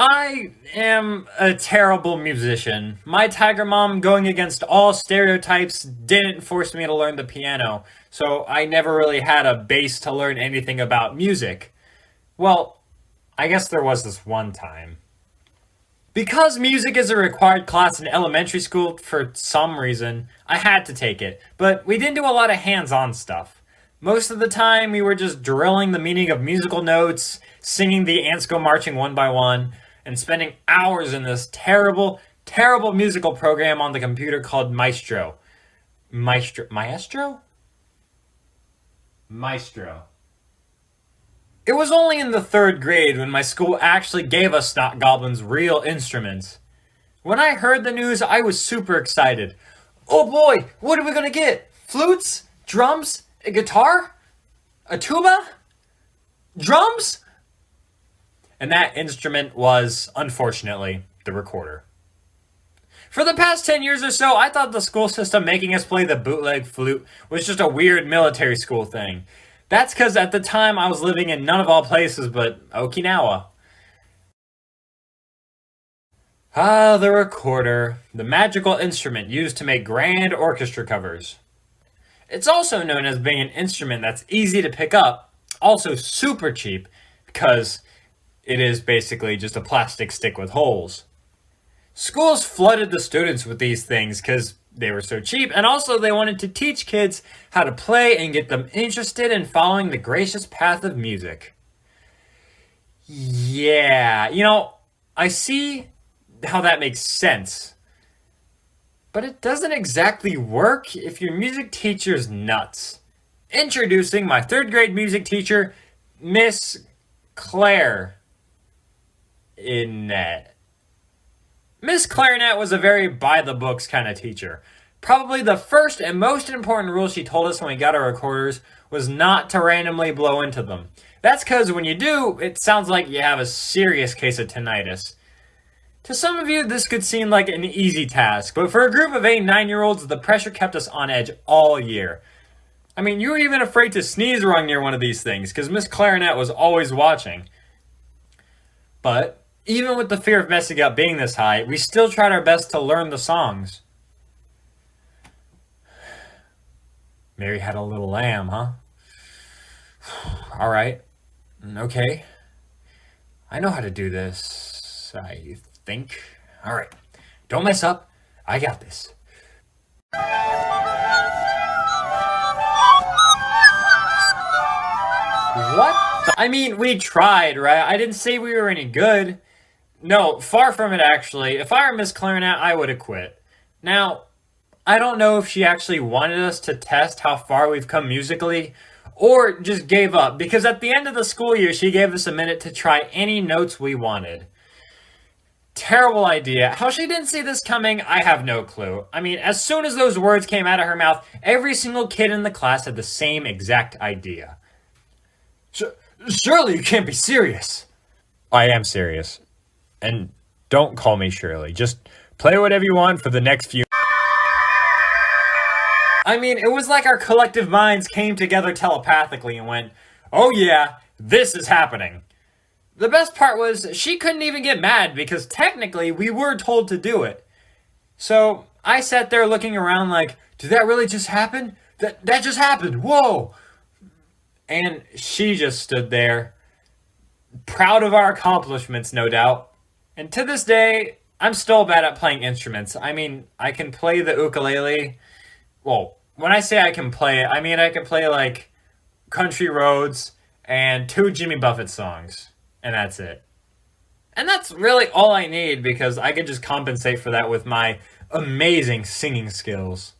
I am a terrible musician. My tiger mom going against all stereotypes didn't force me to learn the piano, so I never really had a base to learn anything about music. Well, I guess there was this one time. Because music is a required class in elementary school for some reason, I had to take it, but we didn't do a lot of hands on stuff. Most of the time, we were just drilling the meaning of musical notes, singing the ants go marching one by one, and spending hours in this terrible, terrible musical program on the computer called Maestro. Maestro? Maestro. It was only in the third grade when my school actually gave us Snot Goblin's real instruments. When I heard the news, I was super excited. Oh boy, what are we gonna get? Flutes? Drums? A guitar? A tuba? Drums? And that instrument was, unfortunately, the recorder. For the past 10 years or so, I thought the school system making us play the bootleg flute was just a weird military school thing. That's because at the time I was living in none of all places but Okinawa. Ah, the recorder, the magical instrument used to make grand orchestra covers. It's also known as being an instrument that's easy to pick up, also super cheap, because it is basically just a plastic stick with holes. Schools flooded the students with these things because they were so cheap, and also they wanted to teach kids how to play and get them interested in following the gracious path of music. Yeah, I see how that makes sense. But it doesn't exactly work if your music teacher's nuts. Introducing my third grade music teacher, Miss Claire Innette. Miss Clarinet was a very by the books kind of teacher. Probably the first and most important rule she told us when we got our recorders was not to randomly blow into them. That's because when you do, it sounds like you have a serious case of tinnitus. To some of you, this could seem like an easy task, but for a group of 8 and 9-year-olds, the pressure kept us on edge all year. I mean, you were even afraid to sneeze wrong near one of these things, because Miss Clarinet was always watching. But even with the fear of messing up being this high, we still tried our best to learn the songs. Mary had a little lamb, huh? All right. Okay. I know how to do this, I think. All right. Don't mess up. I got this. What? I mean, we tried, right? I didn't say we were any good. No, far from it, actually. If I were Miss Clarinet, I would have quit. Now, I don't know if she actually wanted us to test how far we've come musically, or just gave up, because at the end of the school year, she gave us a minute to try any notes we wanted. Terrible idea. How she didn't see this coming, I have no clue. I mean, as soon as those words came out of her mouth, every single kid in the class had the same exact idea. Surely you can't be serious. I am serious. And don't call me Shirley. Just play whatever you want for the next few. I mean, it was like our collective minds came together telepathically and went, oh yeah, this is happening. The best part was she couldn't even get mad because technically we were told to do it. So I sat there looking around like, did that really just happen? That just happened. Whoa. And she just stood there, proud of our accomplishments, no doubt. And to this day, I'm still bad at playing instruments. I mean, I can play the ukulele. Well, when I say I can play it, I mean I can play like Country Roads and 2 Jimmy Buffett songs. And that's it. And that's really all I need because I could just compensate for that with my amazing singing skills.